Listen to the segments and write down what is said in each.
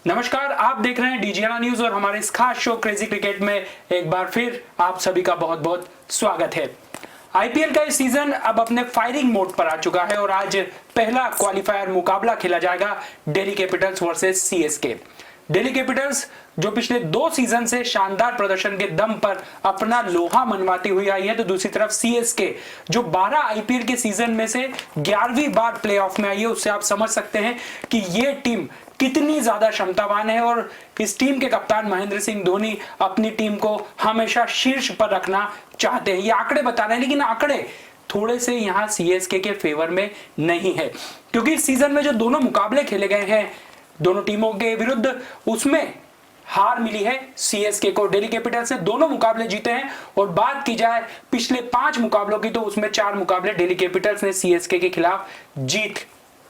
नमस्कार, आप देख रहे हैं डीजीएनआर न्यूज और हमारे इस खास शो क्रेजी क्रिकेट में एक बार फिर आप सभी का बहुत बहुत स्वागत है। आईपीएल का इस सीजन अब अपने फायरिंग मोड पर आ चुका है और आज पहला क्वालिफायर मुकाबला खेला जाएगा Delhi Capitals versus CSK. Delhi Capitals जो पिछले 2 सीजन से शानदार प्रदर्शन के दम पर अपना लोहा मनवाती हुई आई है, तो दूसरी तरफ सीएसके जो 12 आईपीएल के सीजन में से 11वीं बार प्लेऑफ में आई है। उससे आप समझ सकते हैं कि ये टीम कितनी ज्यादा क्षमतावान है और इस टीम के कप्तान महेंद्र सिंह धोनी अपनी टीम को हमेशा शीर्ष पर रखना चाहते हैं। ये आंकड़े बता रहे हैं, लेकिन आंकड़े थोड़े से यहां सीएसके के फेवर में नहीं है, क्योंकि इस सीजन में जो दोनों मुकाबले खेले गए हैं दोनों टीमों के विरुद्ध, उसमें हार मिली है सीएसके को। दिल्ली कैपिटल्स ने दोनों मुकाबले जीते हैं और बात की जाए पिछले 5 मुकाबलों की, तो उसमें 4 मुकाबले दिल्ली कैपिटल्स ने सीएसके के खिलाफ जीत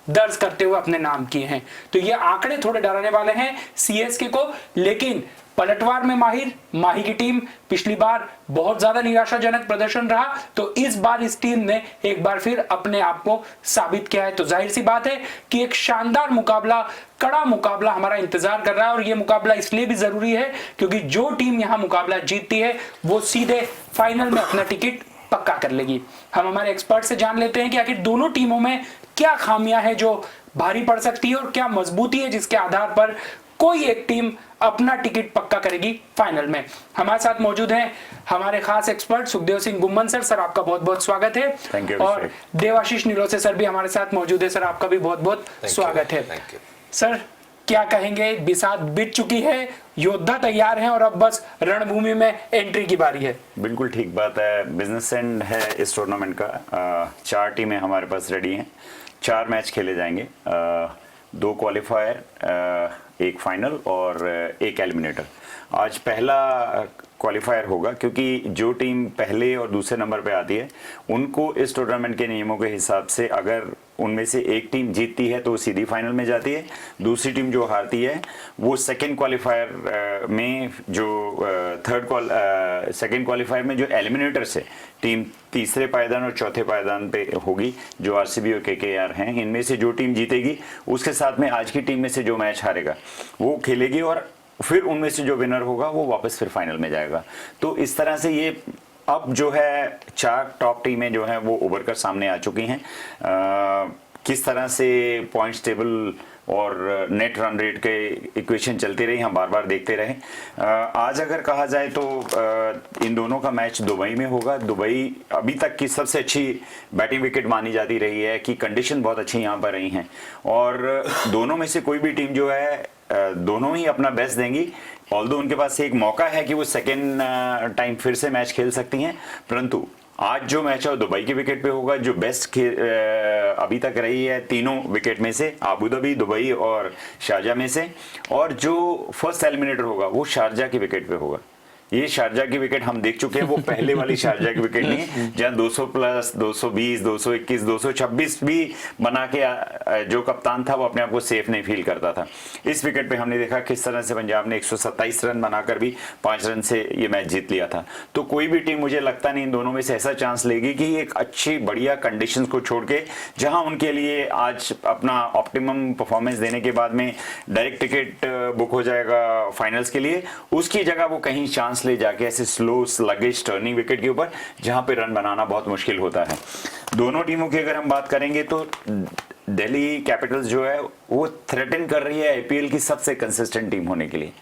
दर्ज करते हुए अपने नाम किए हैं। तो ये आंकड़े थोड़े डराने वाले हैं सीएसके को, लेकिन पलटवार में माही की टीम पिछली बार बहुत ज्यादा निराशाजनक प्रदर्शन रहा, तो इस बार इस टीम ने एक बार फिर अपने आप को साबित किया है। तो जाहिर सी बात है कि एक शानदार मुकाबला, कड़ा मुकाबला हमारा इंतजार कर रहा है और यह मुकाबला इसलिए भी जरूरी है क्योंकि जो टीम यहां मुकाबला जीतती है वो सीधे फाइनल में अपना टिकट पक्का कर लेगी। हम हमारे एक्सपर्ट से जान लेते हैं कि आखिर दोनों टीमों में क्या खामियां हैं जो भारी पड़ सकती है और क्या मजबूती है जिसके आधार पर कोई एक टीम अपना टिकट पक्का करेगी फाइनल में। हमारे साथ मौजूद हैं हमारे खास एक्सपर्ट सुखदेव सिंह गुम्मन सर आपका बहुत बहुत स्वागत है। और देवाशीष निरोसे सर भी हमारे साथ मौजूद है। सर आपका भी बहुत बहुत स्वागत है। सर क्या कहेंगे, बिसात बीत चुकी है, योद्धा तैयार हैं और अब बस रणभूमि में एंट्री की बारी है। बिल्कुल ठीक बात है, बिजनेस एंड है इस टूर्नामेंट का। 4 टीमें हमारे पास रेडी हैं, 4 मैच खेले जाएंगे, 2 क्वालिफायर, 1 फाइनल और 1 एलिमिनेटर। आज पहला क्वालिफायर होगा क्योंकि जो टीम पहले और दूसरे नंबर पे आती है उनको इस टूर्नामेंट के नियमों के हिसाब से अगर उनमें से एक टीम जीतती है तो वो सीधी फाइनल में जाती है, दूसरी टीम जो हारती है वो सेकंड क्वालिफायर में जो सेकंड क्वालिफायर में जो एलिमिनेटर से टीम तीसरे पायदान और चौथे पायदान पे होगी, जो आरसीबी और केकेआर हैं, इनमें से जो टीम जीतेगी उसके साथ में आज की टीम में से जो मैच हारेगा वो खेलेगी और फिर उनमें से जो विनर होगा वो वापस फिर फाइनल में जाएगा। तो इस तरह से ये अब जो है 4 टॉप टीमें जो हैं वो उभर कर सामने आ चुकी हैं। किस तरह से पॉइंट्स टेबल और नेट रन रेट के इक्वेशन चलती रही, हम बार बार देखते रहे। आज अगर कहा जाए तो इन दोनों का मैच दुबई में होगा। दुबई अभी तक की सबसे अच्छी बैटिंग विकेट मानी जाती रही है कि कंडीशन बहुत अच्छी यहाँ पर रही हैं और दोनों में से कोई भी टीम जो है दोनों ही अपना बेस्ट देंगी। ऑल्दो उनके पास एक मौका है कि वो सेकेंड टाइम फिर से मैच खेल सकती हैं, परंतु आज जो मैच है वो दुबई के विकेट पे होगा। जो बेस्ट अभी तक रही है तीनों विकेट में से, आबू धाबी, दुबई और शारजा में से, और जो फर्स्ट एलिमिनेटर होगा वो शारजा के विकेट पे होगा। ये शारजा की विकेट हम देख चुके हैं, वो पहले वाली शारजा की विकेट नहीं है जहां 200 प्लस 220 221 226 भी बना के जो कप्तान था वो अपने आप को सेफ नहीं फील करता था। इस विकेट पे हमने देखा किस तरह से पंजाब ने 127 रन बनाकर भी 5 रन से ये मैच जीत लिया था। तो कोई भी टीम मुझे लगता नहीं इन दोनों में से ऐसा चांस लेगी कि एक अच्छी बढ़िया कंडीशन को छोड़ के, जहां उनके लिए आज अपना ऑप्टिमम परफॉर्मेंस देने के बाद में डायरेक्ट टिकट बुक हो जाएगा फाइनल्स के लिए, उसकी जगह वो कहीं चांस ले जाके ऐसे स्लो स्लगिश टर्निंग विकेट के ऊपर जहां पे रन बनाना बहुत मुश्किल होता है। दोनों टीमों की अगर हम बात करेंगे तो दिल्ली कैपिटल्स जो है वो थ्रेटन कर रही है आईपीएल की सबसे कंसिस्टेंट टीम होने के लिए।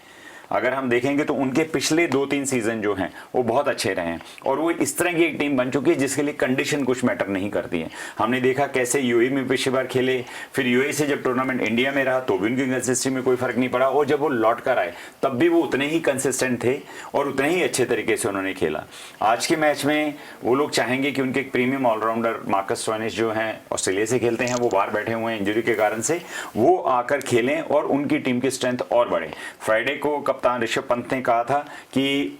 अगर हम देखेंगे तो उनके पिछले 2-3 सीजन जो हैं वो बहुत अच्छे रहे हैं और वो इस तरह की एक टीम बन चुकी है जिसके लिए कंडीशन कुछ मैटर नहीं करती है। हमने देखा कैसे यूएई में पिछली बार खेले, फिर यूएई से जब टूर्नामेंट इंडिया में रहा तो भी उनकी कंसिस्टेंसी में कोई फर्क नहीं पड़ा, और जब वो लौट कर आए तब भी वो उतने ही कंसिस्टेंट थे और उतने ही अच्छे तरीके से उन्होंने खेला। आज के मैच में वो लोग चाहेंगे कि उनके एक प्रीमियम ऑलराउंडर मार्कस स्टोइनिस जो हैं ऑस्ट्रेलिया से खेलते हैं, वो बाहर बैठे हुए हैं इंजरी के कारण से, वो आकर खेलें और उनकी टीम की स्ट्रेंथ और बढ़े। फ्राइडे को कप्तान ऋषभ पंत ने कहा था कि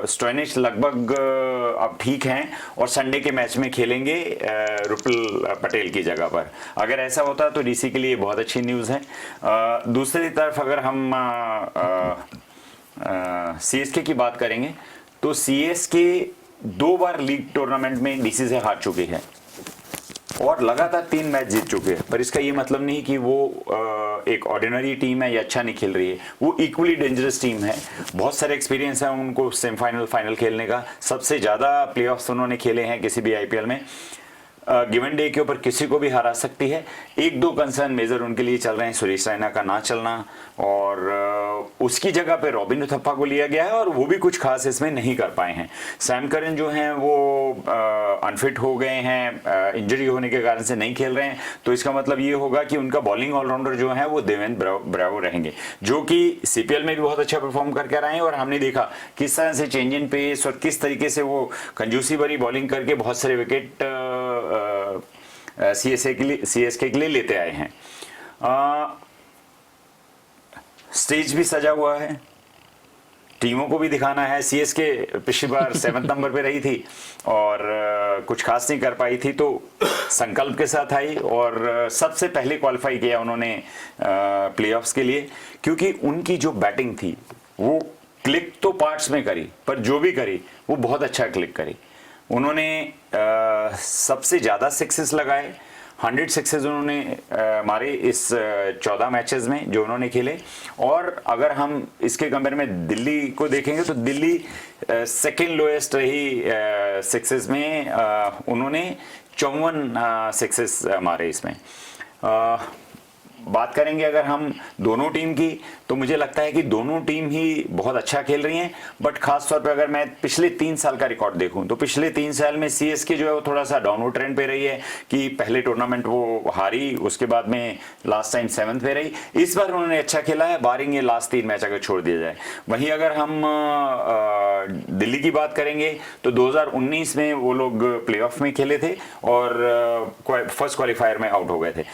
स्टोइनिस लगभग अब ठीक हैं और संडे के मैच में खेलेंगे रुपुल पटेल की जगह पर। अगर ऐसा होता तो डीसी के लिए बहुत अच्छी न्यूज़ है। दूसरी तरफ अगर हम सीएसके की बात करेंगे तो सीएसके 2 बार लीग टूर्नामेंट में डीसी से हार चुकी है। और लगातार 3 मैच जीत चुके हैं, पर इसका ये मतलब नहीं कि वो एक ऑर्डिनरी टीम है या अच्छा नहीं खेल रही है। वो इक्वली डेंजरस टीम है, बहुत सारे एक्सपीरियंस है उनको सेमीफाइनल फाइनल खेलने का। सबसे ज़्यादा प्लेऑफ्स उन्होंने खेले हैं किसी भी आईपीएल में। गिवन डे के ऊपर किसी को भी हरा सकती है। 1-2 कंसर्न मेजर उनके लिए चल रहे हैं, सुरेश रैना का ना चलना और उसकी जगह पे रॉबिन उथप्पा को लिया गया है और वो भी कुछ खास इसमें नहीं कर पाए हैं। सैम करन जो हैं वो अनफिट हो गए हैं, इंजरी होने के कारण से नहीं खेल रहे हैं, तो इसका मतलब ये होगा कि उनका बॉलिंग ऑलराउंडर जो है वो देवेंद्र ब्रावो रहेंगे, जो कि सीपीएल में भी बहुत अच्छा परफॉर्म करके रहे हैं और हमने देखा किस तरह से चेंज इन पेस और किस तरीके से वो कंजूसी भरी बॉलिंग करके बहुत सारे विकेट सीएसके के लिए लेते आए हैं। स्टेज भी सजा हुआ है, टीमों को भी दिखाना है। सीएसके पिछली बार 7 नंबर पे रही थी और कुछ खास नहीं कर पाई थी, तो संकल्प के साथ आई और सबसे पहले क्वालिफाई किया उन्होंने प्लेऑफ्स के लिए, क्योंकि उनकी जो बैटिंग थी वो क्लिक तो पार्ट्स में करी, पर जो भी करी वो बहुत अच्छा क्लिक करी। उन्होंने सबसे ज़्यादा सिक्सेस लगाए, 100 सिक्सेस उन्होंने मारे इस 14 मैचेस में जो उन्होंने खेले। और अगर हम इसके कंपेयर में दिल्ली को देखेंगे तो दिल्ली सेकेंड लोएस्ट रही सिक्सेस में, उन्होंने 54 सिक्सेस मारे इसमें। बात करेंगे अगर हम दोनों टीम की, तो मुझे लगता है कि दोनों टीम ही बहुत अच्छा खेल रही हैं, बट खास तौर पे अगर मैं पिछले 3 साल का रिकॉर्ड देखूं तो पिछले 3 साल में सीएसके जो है वो थोड़ा सा डाउनवर्ड ट्रेंड पे रही है कि पहले टूर्नामेंट वो हारी, उसके बाद में लास्ट टाइम 7th पे रही। इस बार उन्होंने अच्छा खेला है, बारिंग ये लास्ट 3 मैच अगर छोड़ दिया जाए। वहीं अगर हम दिल्ली की बात करेंगे तो 2019 में वो लोग प्लेऑफ में खेले थे और फर्स्ट क्वालिफायर में आउट हो गए थे।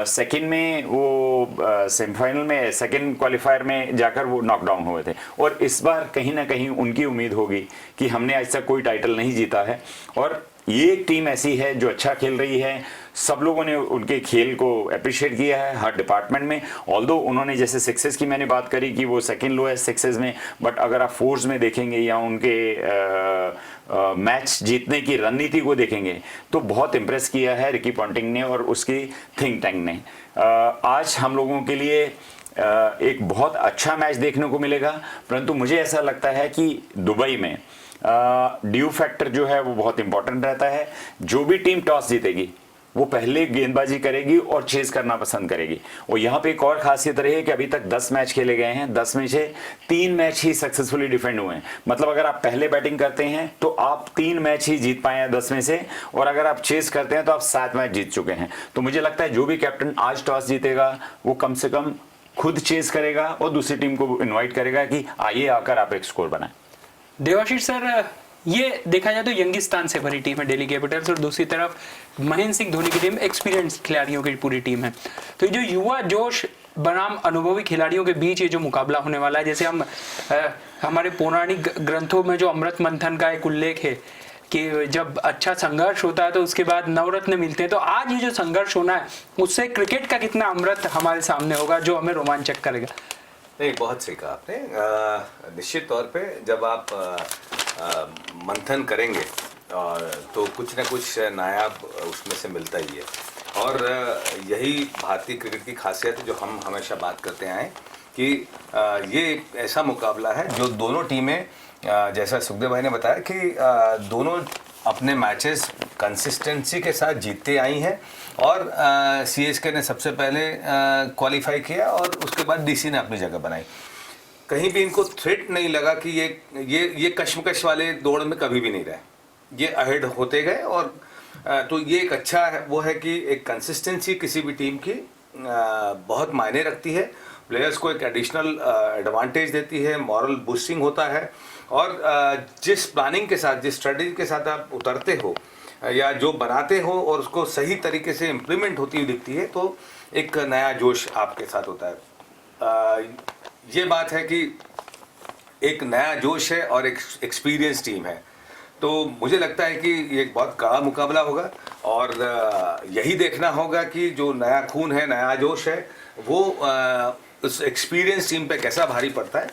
सेकेंड में वो सेमीफाइनल में सेकंड क्वालिफायर में जाकर वो नॉकडाउन हुए थे। और इस बार कहीं ना कहीं उनकी उम्मीद होगी कि हमने आज तक कोई टाइटल नहीं जीता है और ये एक टीम ऐसी है जो अच्छा खेल रही है। सब लोगों ने उनके खेल को अप्रिशिएट किया है हर डिपार्टमेंट में। ऑल्दो उन्होंने जैसे सक्सेस की मैंने बात करी कि वो सेकंड लोएस्ट सक्सेस में, बट अगर आप फोर्स में देखेंगे या उनके मैच जीतने की रणनीति को देखेंगे तो बहुत इंप्रेस किया है रिकी पॉन्टिंग ने और उसकी थिंक टैंक ने। आज हम लोगों के लिए एक बहुत अच्छा मैच देखने को मिलेगा, परंतु मुझे ऐसा लगता है कि दुबई में ड्यू फैक्टर जो है वो बहुत इंपॉर्टेंट रहता है। जो भी टीम टॉस जीतेगी वो पहले गेंदबाजी करेगी और चेज करना पसंद करेगी। और यहाँ पे एक और खासियत रही है कि अभी तक 10 मैच खेले गए हैं, 10 में से 3 मैच ही सक्सेसफुली डिफेंड हुए हैं। मतलब अगर आप पहले बैटिंग करते हैं तो आप 3 मैच ही जीत पाए हैं 10 में से, और अगर आप चेज करते हैं तो आप 7 मैच जीत चुके हैं। तो मुझे लगता है जो भी कैप्टन आज टॉस जीतेगा वो कम से कम खुद चेज करेगा और दूसरी टीम को इन्वाइट करेगा कि आइए आकर आप एक स्कोर बनाएं। देवाशीष सर, ये देखा जाए तो यंगिस्तान से भरी टीम है दिल्ली कैपिटल्स और दूसरी तरफ महेंद्र सिंह धोनी की टीम एक्सपीरियंस खिलाड़ियों की पूरी टीम है। तो जो युवा जोश बनाम अनुभवी खिलाड़ियों के बीच ये जो मुकाबला होने वाला है, जैसे हम हमारे पौराणिक ग्रंथों में जो अमृत मंथन का एक उल्लेख है कि जब अच्छा संघर्ष होता है तो उसके बाद नवरत्न मिलते हैं, तो आज ये जो संघर्ष होना है उससे क्रिकेट का कितना अमृत हमारे सामने होगा जो हमें रोमांचक करेगा। नहीं, बहुत सही कहा आपने। निश्चित तौर पे जब आप मंथन करेंगे तो कुछ ना कुछ नायाब उसमें से मिलता ही है। और यही भारतीय क्रिकेट की खासियत है जो हम हमेशा बात करते आए कि ये एक ऐसा मुकाबला है जो दोनों टीमें, जैसा सुखदेव भाई ने बताया कि दोनों अपने मैचेस कंसिस्टेंसी के साथ जीतते आई हैं। और सीएसके ने सबसे पहले क्वालिफाई किया और उसके बाद डीसी ने अपनी जगह बनाई। कहीं भी इनको थ्रेट नहीं लगा कि ये कश्मकश वाले दौड़ में कभी भी नहीं रहे, ये अहेड होते गए। और तो ये एक अच्छा है, वो है कि एक कंसिस्टेंसी किसी भी टीम की बहुत मायने रखती है, प्लेयर्स को एक एडिशनल एडवांटेज देती है, मॉरल बूस्टिंग होता है। और जिस प्लानिंग के साथ, जिस स्ट्रेटजी के साथ आप उतरते हो या जो बनाते हो और उसको सही तरीके से इम्प्लीमेंट होती हुई दिखती है तो एक नया जोश आपके साथ होता है। ये बात है कि एक नया जोश है और एक एक्सपीरियंस टीम है, तो मुझे लगता है कि ये एक बहुत कड़ा मुकाबला होगा। और यही देखना होगा कि जो नया खून है, नया जोश है, वो उस एक्सपीरियंस टीम पे कैसा भारी पड़ता है।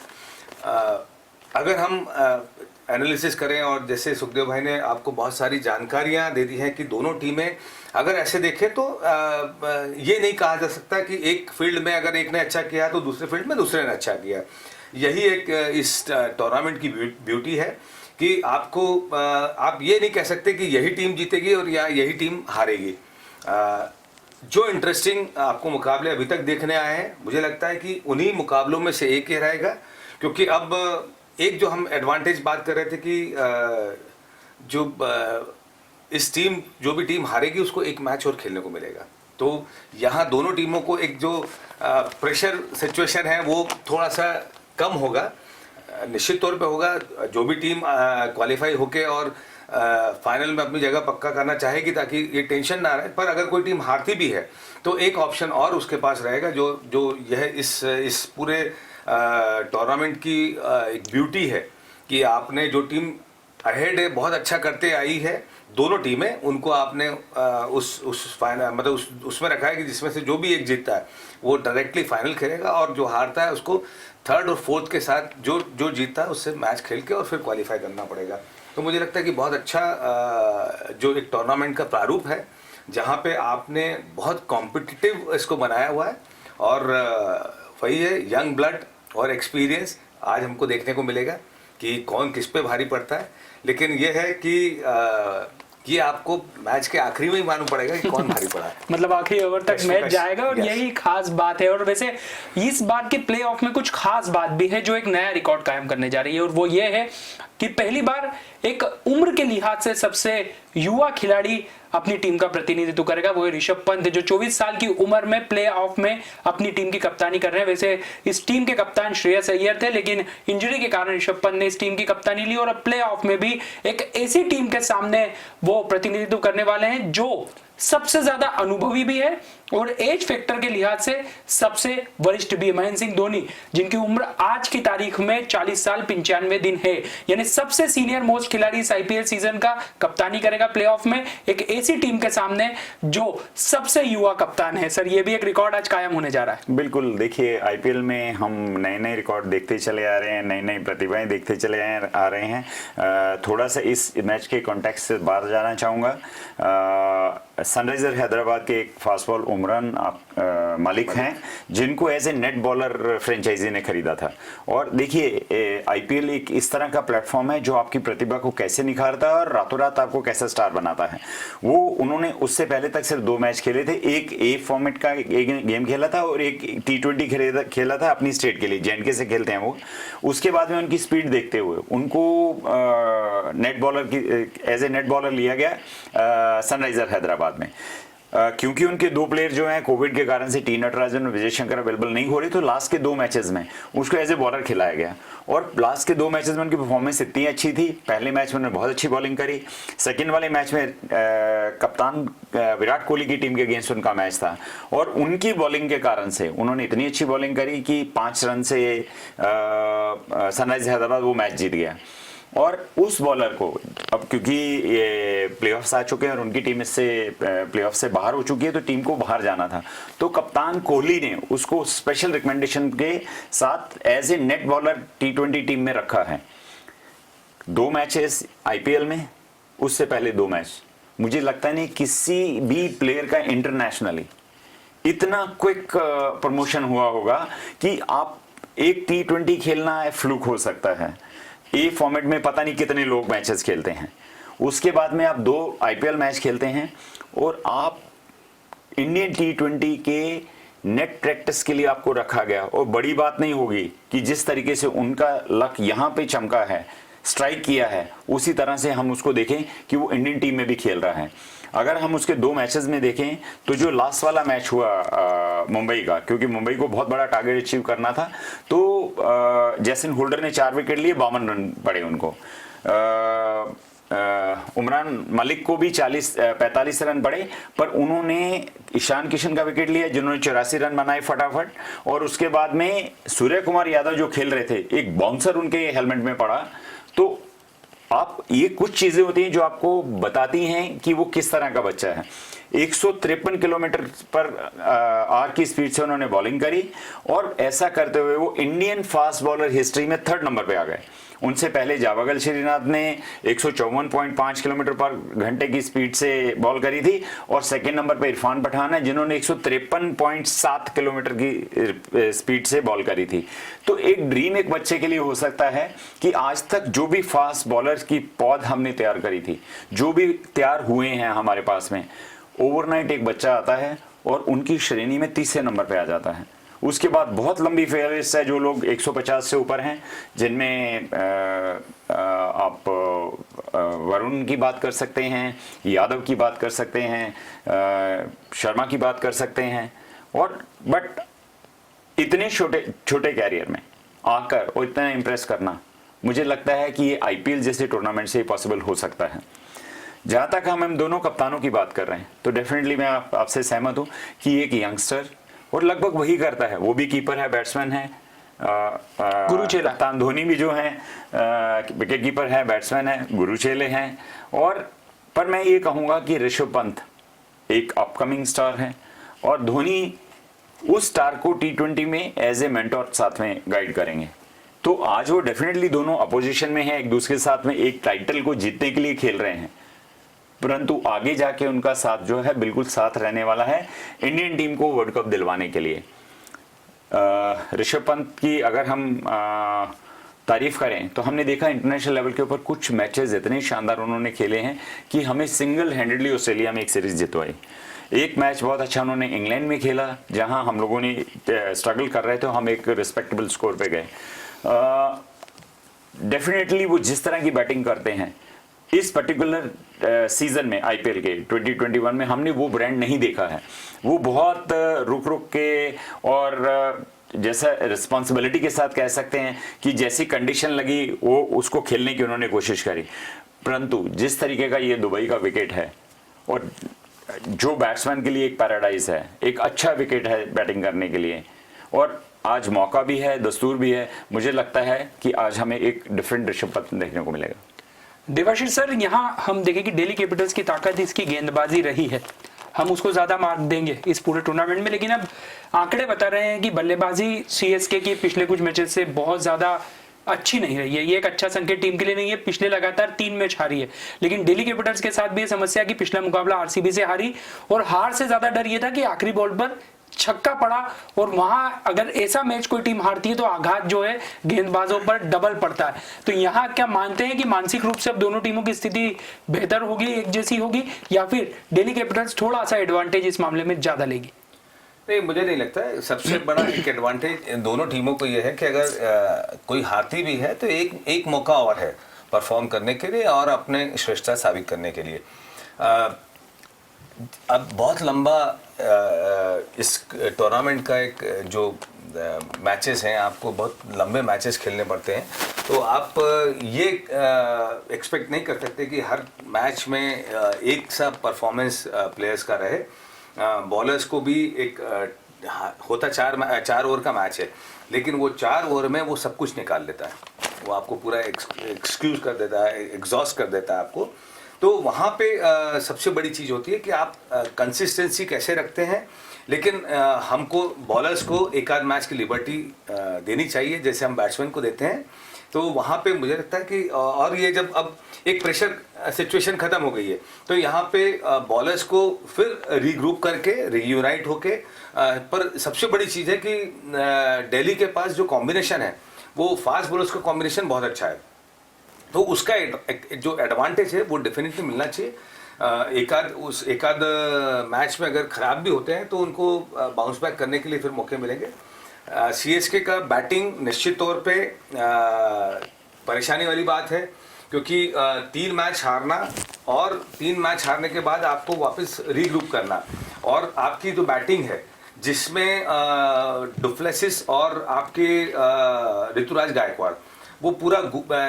अगर हम एनालिसिस करें और जैसे सुखदेव भाई ने आपको बहुत सारी जानकारियां दे दी हैं कि दोनों टीमें अगर ऐसे देखें तो ये नहीं कहा जा सकता कि एक फील्ड में अगर एक ने अच्छा किया तो दूसरे फील्ड में दूसरे ने अच्छा किया। यही एक इस टूर्नामेंट की ब्यूटी है कि आपको आप ये नहीं कह सकते कि यही टीम जीतेगी और या यही टीम हारेगी। जो इंटरेस्टिंग आपको मुकाबले अभी तक देखने आए हैं, मुझे लगता है कि उन्हीं मुकाबलों में से एक ही रहेगा, क्योंकि अब एक जो हम एडवांटेज बात कर रहे थे कि इस टीम जो भी टीम हारेगी उसको एक मैच और खेलने को मिलेगा, तो यहाँ दोनों टीमों को एक जो प्रेशर सिचुएशन है वो थोड़ा सा कम होगा, निश्चित तौर पे होगा। जो भी टीम क्वालिफाई होके और फाइनल में अपनी जगह पक्का करना चाहेगी ताकि ये टेंशन ना रहे, पर अगर कोई टीम हारती भी है तो एक ऑप्शन और उसके पास रहेगा, जो यह इस पूरे टूर्नामेंट की एक ब्यूटी है कि आपने जो टीम अहेड है बहुत अच्छा करते आई है, दोनों टीमें, उनको आपने उस फाइनल मतलब उसमें रखा है कि जिसमें से जो भी एक जीतता है वो डायरेक्टली फाइनल खेलेगा और जो हारता है उसको थर्ड और फोर्थ के साथ जो जीतता है उससे मैच खेल के और फिर क्वालिफाई करना पड़ेगा। तो मुझे लगता है कि बहुत अच्छा जो एक टूर्नामेंट का प्रारूप है जहाँ पे आपने बहुत कॉम्पिटिटिव इसको बनाया हुआ है और वही है यंग ब्लड और एक्सपीरियंस आज हमको देखने को मिलेगा कि कौन किस पे भारी पड़ता है। लेकिन ये है कि ये आपको मैच के आखिरी में ही मालूम पड़ेगा कि कौन भारी पड़ा है। मतलब आखिरी ओवर तक मैच जाएगा और यही खास बात है। और वैसे इस बार के प्लेऑफ में कुछ खास बात भी है जो एक नया रिकॉर्ड कायम करने जा रही है, और वो ये है कि पहली बार एक उम्र के लिहाज से सबसे युवा खिलाड़ी अपनी टीम का प्रतिनिधित्व करेगा। वो ऋषभ पंत जो 24 साल की उम्र में प्ले ऑफ में अपनी टीम की कप्तानी कर रहे हैं। वैसे इस टीम के कप्तान श्रेयस अय्यर थे, लेकिन इंजरी के कारण ऋषभ पंत ने इस टीम की कप्तानी ली और अब प्ले ऑफ में भी एक ऐसी टीम के सामने वो प्रतिनिधित्व करने वाले हैं जो सबसे ज्यादा अनुभवी भी है और एज फैक्टर के लिहाज से सबसे वरिष्ठ भी है, महेंद्र सिंह धोनी, जिनकी उम्र आज की तारीख में 40 साल 95 दिन है। यानी सबसे सीनियर मोस्ट खिलाड़ी इस आईपीएल सीजन का कप्तानी करेगा प्लेऑफ में एक ऐसी टीम के सामने जो सबसे युवा कप्तान है। सर, ये भी एक रिकॉर्ड आज कायम होने जा रहा है। बिल्कुल, देखिए आईपीएल में हम नए नए रिकॉर्ड देखते चले आ रहे हैं, नई नई प्रतिभाएं देखते चले आ रहे हैं। थोड़ा सा इस मैच के कॉन्टेक्स्ट से बाहर जाना चाहूंगा। सनराइजर हैदराबाद के एक फास्ट बॉल उमरान मलिक हैं जिनको as a net bowler franchise ने खरीदा था। और देखिए आईपीएल एक इस तरह का प्लेटफॉर्म है जो आपकी प्रतिभा को कैसे निखारता है और रातों रात आपको कैसा स्टार बनाता है। वो उन्होंने उससे पहले तक सिर्फ 2 मैच खेले थे, एक ए फॉर्मेट का एक गेम खेला था और एक T20 खेला था अपनी स्टेट के लिए, जेएनके से खेलते हैं वो। उसके बाद में उनकी स्पीड देखते हुए उनको नेट बॉलर की एज ए नेट बॉलर लिया गया सनराइजर हैदराबाद में। क्योंकि उनके 2 प्लेयर जो हैं कोविड के कारण से टी नटराजन और विजय शंकर अवेलेबल नहीं हो रहे, तो लास्ट के 2 मैचेस में उसको एज ए बॉलर खिलाया गया और लास्ट के 2 मैचेस में उनकी परफॉर्मेंस इतनी अच्छी थी। पहले मैच में उन्होंने बहुत अच्छी बॉलिंग करी, सेकंड वाले मैच में कप्तान विराट कोहली की टीम के अगेंस्ट उनका मैच था और उनकी बॉलिंग के कारण से उन्होंने इतनी अच्छी बॉलिंग करी कि 5 रन से सनराइजर्स हैदराबाद वो मैच जीत गया। और उस बॉलर को अब क्योंकि ये प्लेऑफ्स आ चुके हैं और उनकी टीम इससे प्लेऑफ से बाहर हो चुकी है, तो टीम को बाहर जाना था, तो कप्तान कोहली ने उसको स्पेशल रिकमेंडेशन के साथ as a net bowler T20 team में रखा है। 2 मैचेस आईपीएल में, उससे पहले 2 मैच, मुझे लगता नहीं किसी भी प्लेयर का इंटरनेशनली इतना क्विक प्रमोशन हुआ होगा कि आप एक T20 खेलना है फ्लूक हो सकता है, ए फॉर्मेट में पता नहीं कितने लोग मैचेस खेलते हैं, उसके बाद में आप 2 आईपीएल मैच खेलते हैं और आप इंडियन T20 के नेट प्रैक्टिस के लिए आपको रखा गया। और बड़ी बात नहीं होगी कि जिस तरीके से उनका लक यहाँ पे चमका है, स्ट्राइक किया है, उसी तरह से हम उसको देखें कि वो इंडियन टीम में भी खेल रहा है। अगर हम उसके 2 मैचेस में देखें तो जो लास्ट वाला मैच हुआ मुंबई का, क्योंकि मुंबई को बहुत बड़ा टारगेट अचीव करना था, तो जैसन होल्डर ने 4 विकेट लिए, 52 रन पड़े उनको। उमरान मलिक को भी 45 रन पड़े, पर उन्होंने ईशान किशन का विकेट लिया जिन्होंने 84 रन बनाए फटाफट। और उसके बाद में सूर्य कुमार यादव जो खेल रहे थे, एक बाउंसर उनके हेलमेट में पड़ा। तो आप ये कुछ चीजें होती हैं जो आपको बताती हैं कि वो किस तरह का बच्चा है। 153 किलोमीटर पर आवर की स्पीड से उन्होंने बॉलिंग करी और ऐसा करते हुए वो इंडियन फास्ट बॉलर हिस्ट्री में 3rd नंबर पे आ गए। उनसे पहले जावागल श्रीनाथ ने 154.5 किलोमीटर पर घंटे की स्पीड से बॉल करी थी और 2nd नंबर पे इरफान पठान है जिन्होंने 153.7 किलोमीटर की स्पीड से बॉल करी थी। तो एक ड्रीम एक बच्चे के लिए हो सकता है कि आज तक जो भी फास्ट बॉलर्स की पौध हमने तैयार करी थी, जो भी तैयार हुए हैं हमारे पास में, ओवरनाइट एक बच्चा आता है और उनकी श्रेणी में 30 नंबर पे आ जाता है। उसके बाद बहुत लंबी फेवरेट्स है जो लोग 150 से ऊपर हैं, जिनमें आप वरुण की बात कर सकते हैं, यादव की बात कर सकते हैं, शर्मा की बात कर सकते हैं। और बट इतने छोटे कैरियर में आकर और इतना इम्प्रेस करना, मुझे लगता है कि ये आईपीएल जैसे टूर्नामेंट से पॉसिबल हो सकता है। जहाँ तक हम दोनों कप्तानों की बात कर रहे हैं तो डेफिनेटली मैं आपसे सहमत हूँ कि एक यंगस्टर और लगभग वही करता है, वो भी कीपर है, बैट्समैन है, गुरुचेला कप्तान धोनी भी जो है विकेट कीपर है, बैट्समैन है, गुरुचेले हैं। और पर मैं ये कहूँगा कि ऋषभ पंत एक अपकमिंग स्टार है और धोनी उस स्टार को T20 में एज ए मेंटोर साथ में गाइड करेंगे। तो आज वो डेफिनेटली दोनों अपोजिशन में हैं, एक दूसरे के साथ में एक टाइटल को जीतने के लिए खेल रहे हैं, परंतु आगे जाके उनका साथ जो है बिल्कुल साथ रहने वाला है इंडियन टीम को वर्ल्ड कप दिलवाने के लिए। ऋषभ पंत की अगर हम तारीफ करें तो हमने देखा इंटरनेशनल लेवल के ऊपर कुछ मैचेस इतने शानदार उन्होंने खेले हैं कि हमें सिंगल हैंडेडली ऑस्ट्रेलिया में एक सीरीज जितवाई। एक मैच बहुत अच्छा उन्होंने इंग्लैंड में खेला जहां हम लोगों ने स्ट्रगल कर रहे थे, हम एक रिस्पेक्टेबल स्कोर पे गए। डेफिनेटली वो जिस तरह की बैटिंग करते हैं इस पर्टिकुलर सीजन में आईपीएल के 2021 में हमने वो ब्रांड नहीं देखा है। वो बहुत रुक रुक के और जैसा रिस्पॉन्सिबिलिटी के साथ कह सकते हैं कि जैसी कंडीशन लगी वो उसको खेलने की उन्होंने कोशिश करी, परंतु जिस तरीके का ये दुबई का विकेट है और जो बैट्समैन के लिए एक पैराडाइज है, एक अच्छा विकेट है बैटिंग करने के लिए, और आज मौका भी है, दस्तूर भी है, मुझे लगता है कि आज हमें एक डिफरेंट ऋषभ पंत देखने को मिलेगा। देवाशीष सर, यहाँ हम देखें कि दिल्ली कैपिटल्स की ताकत इसकी गेंदबाजी रही है, हम उसको ज्यादा मार्क देंगे इस पूरे टूर्नामेंट में, लेकिन अब आंकड़े बता रहे हैं कि बल्लेबाजी सीएसके की पिछले कुछ मैचेस से बहुत ज्यादा अच्छी नहीं रही है। ये एक अच्छा संकेत टीम के लिए नहीं है। पिछले लगातार 3 मैच हारी है, लेकिन दिल्ली कैपिटल्स के साथ भी ये समस्या कि पिछला मुकाबला आरसीबी से हारी और हार से ज्यादा डर ये था कि आखिरी बॉल पर छक्का पड़ा और वहां अगर ऐसा मैच कोई टीम हारती है तो आघात जो है गेंदबाजों पर डबल पड़ता है। तो यहाँ क्या मानते हैं कि मानसिक रूप से अब दोनों टीमों की स्थिति बेहतर होगी, एक जैसी होगी, या फिर दिल्ली कैपिटल्स थोड़ा सा एडवांटेज इस मामले में ज्यादा लेगी? नहीं, मुझे नहीं लगता है। सबसे बड़ा एक एडवांटेज दोनों टीमों को यह है कि अगर कोई हारती भी है तो एक मौका और है परफॉर्म करने के लिए और अपने श्रेष्ठता साबित करने के लिए। अब बहुत लंबा इस टूर्नामेंट का एक जो मैचेस हैं, आपको बहुत लंबे मैचेस खेलने पड़ते हैं, तो आप ये एक्सपेक्ट नहीं कर सकते कि हर मैच में एक सा परफॉर्मेंस प्लेयर्स का रहे। बॉलर्स को भी एक होता 4 ओवर का मैच है, लेकिन वो 4 ओवर में वो सब कुछ निकाल लेता है, वो आपको पूरा एक्सक्यूज कर देता है, एग्जॉस्ट कर देता है आपको। तो वहाँ पे सबसे बड़ी चीज़ होती है कि आप कंसिस्टेंसी कैसे रखते हैं, लेकिन हमको बॉलर्स को एक आध मैच की लिबर्टी देनी चाहिए जैसे हम बैट्समैन को देते हैं। तो वहाँ पे मुझे लगता है कि और ये जब अब एक प्रेशर सिचुएशन ख़त्म हो गई है तो यहाँ पे बॉलर्स को फिर रीग्रुप करके रीयूनाइट होके, पर सबसे बड़ी चीज़ है कि दिल्ली के पास जो कॉम्बिनेशन है वो फास्ट बॉलर्स का कॉम्बिनेशन बहुत अच्छा है, तो उसका जो एडवांटेज है वो डेफिनेटली मिलना चाहिए। एक आध मैच में अगर ख़राब भी होते हैं तो उनको बाउंस बैक करने के लिए फिर मौके मिलेंगे। सीएसके का बैटिंग निश्चित तौर पे परेशानी वाली बात है, क्योंकि 3 मैच हारना और 3 मैच हारने के बाद आपको वापस रीग्रुप करना, और आपकी जो बैटिंग है जिसमें डुप्लेसिस और आपके ऋतुराज गायकवाड़, वो पूरा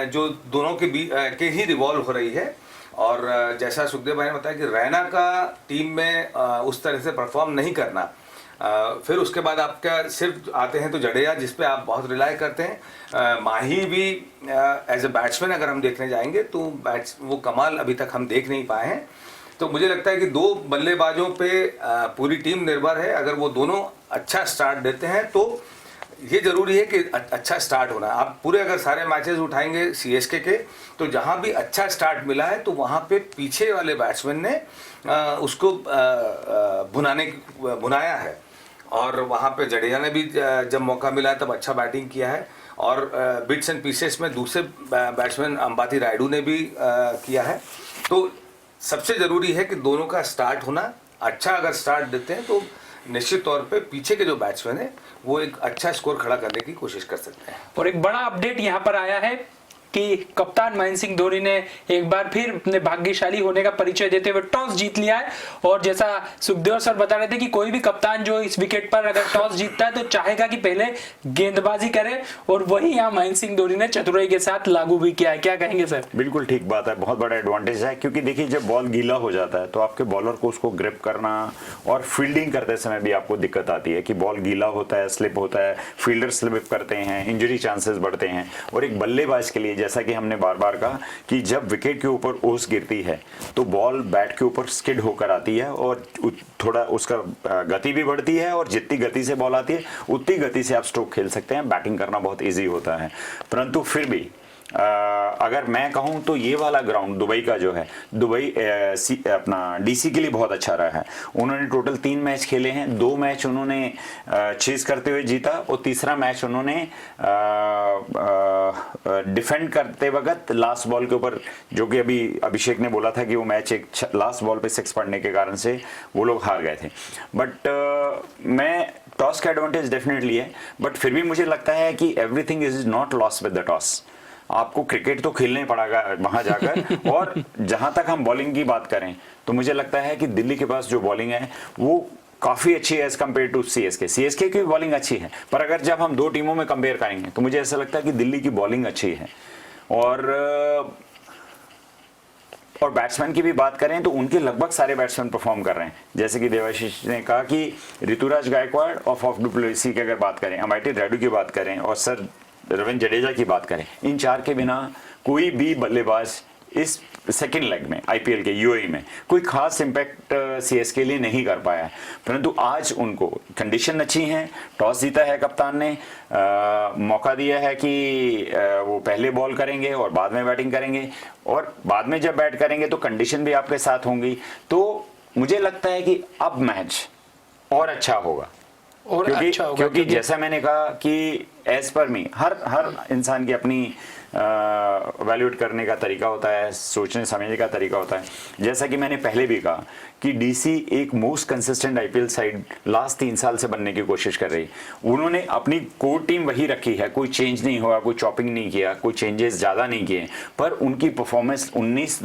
जो दोनों के ही रिवॉल्व हो रही है। और जैसा सुखदेव भाई ने बताया कि रैना का टीम में उस तरह से परफॉर्म नहीं करना, फिर उसके बाद आपका सिर्फ आते हैं तो जडेजा जिस पे आप बहुत रिलाई करते हैं। माही भी एज ए बैट्समैन अगर हम देखने जाएंगे तो वो कमाल अभी तक हम देख नहीं पाए हैं। तो मुझे लगता है कि दो बल्लेबाजों पे पूरी टीम निर्भर है। अगर वो दोनों अच्छा स्टार्ट देते हैं तो ये जरूरी है कि अच्छा स्टार्ट होना। आप पूरे अगर सारे मैचेस उठाएंगे सीएसके के, तो जहां भी अच्छा स्टार्ट मिला है तो वहां पे पीछे वाले बैट्समैन ने उसको भुनाया है, और वहां पे जडेजा ने भी जब मौका मिला तब अच्छा बैटिंग किया है, और बिट्स एंड पीसेस में दूसरे बैट्समैन अंबाती रायडू ने भी किया है। तो सबसे ज़रूरी है कि दोनों का स्टार्ट होना। अच्छा अगर स्टार्ट देते हैं तो निश्चित तौर पे पीछे के जो बैट्समैन है वो एक अच्छा स्कोर खड़ा करने की कोशिश कर सकते हैं। और एक बड़ा अपडेट यहाँ पर आया है कि कप्तान महेंद्र सिंह धोनी ने एक बार फिर अपने भाग्यशाली होने का परिचय देते हुए टॉस जीत लिया है। और जैसा सुखदेव सर बता रहे थे कि कोई भी कप्तान जो इस विकेट पर अगर टॉस जीतता है तो चाहेगा कि पहले गेंदबाजी करे, और वही यहाँ महेंद्र सिंह धोनी ने चतुराई के साथ लागू भी किया है। क्या कहेंगे सर? बिल्कुल ठीक बात है, बहुत बड़ा एडवांटेज है, क्योंकि देखिए जब बॉल गीला हो जाता है तो आपके बॉलर को उसको ग्रिप करना और फील्डिंग करते समय भी आपको दिक्कत आती है कि बॉल गीला होता है, स्लिप होता है, फील्डर स्लिप करते हैं, इंजरी चांसेस बढ़ते हैं। और एक बल्लेबाज के लिए जैसा कि हमने बार बार कहा कि जब विकेट के ऊपर ओस गिरती है तो बॉल बैट के ऊपर स्किड होकर आती है और थोड़ा उसका गति भी बढ़ती है, और जितनी गति से बॉल आती है उतनी गति से आप स्ट्रोक खेल सकते हैं, बैटिंग करना बहुत इजी होता है। परंतु फिर भी अगर मैं कहूं तो ये वाला ग्राउंड दुबई का जो है, दुबई अपना डीसी के लिए बहुत अच्छा रहा है। उन्होंने टोटल 3 मैच खेले हैं, 2 मैच उन्होंने चेस करते हुए जीता, और तीसरा मैच उन्होंने डिफेंड करते वक्त लास्ट बॉल के ऊपर, जो कि अभी अभिषेक ने बोला था कि वो मैच एक लास्ट बॉल पे 6 पड़ने के कारण से वो लोग हार गए थे। बट मैं टॉस का एडवांटेज डेफिनेटली है, बट फिर भी मुझे लगता है कि everything is not lost with the toss. आपको क्रिकेट तो खेलना ही पड़ेगा वहां जाकर। और जहां तक हम बॉलिंग की बात करें तो मुझे लगता है कि दिल्ली के पास जो बॉलिंग है वो काफी अच्छी है as compare to CSK. CSK की बॉलिंग अच्छी है, पर अगर जब हम 2 टीमों में कंपेयर करेंगे तो मुझे ऐसा लगता है कि दिल्ली की बॉलिंग अच्छी है। और बैट्समैन की भी बात करें तो उनके लगभग सारे बैट्समैन परफॉर्म कर रहे हैं। जैसे कि देवाशीष ने कहा कि ऋतुराज गायकवाड़ और फाफ डु प्लेसी की अगर बात करें, अंबाती रायडू की बात करें, और सर रविंद्र जडेजा की बात करें, इन 4 के बिना कोई भी बल्लेबाज इस सेकेंड लेग में आईपीएल के यूएई में कोई खास इंपैक्ट सीएस के लिए नहीं कर पाया है। परंतु आज उनको कंडीशन अच्छी हैं, टॉस जीता है कप्तान ने, मौका दिया है कि वो पहले बॉल करेंगे और बाद में बैटिंग करेंगे, और बाद में जब बैट करेंगे तो कंडीशन भी आपके साथ होंगी। तो मुझे लगता है कि अब मैच और अच्छा होगा, और अच्छा होगा, क्योंकि जैसा मैंने कहा कि एज पर मी हर इंसान की अपनी वैल्यूएट करने का तरीका होता है, सोचने समझने का तरीका होता है। जैसा कि मैंने पहले भी कहा कि डीसी एक most consistent IPL side last 3 साल से बनने की कोशिश कर रही। उन्होंने अपनी कोर टीम वही रखी है, कोई चेंज नहीं हुआ, कोई चॉपिंग नहीं किया, कोई चेंजेस ज़्यादा नहीं किए, पर उनकी परफॉर्मेंस 2019,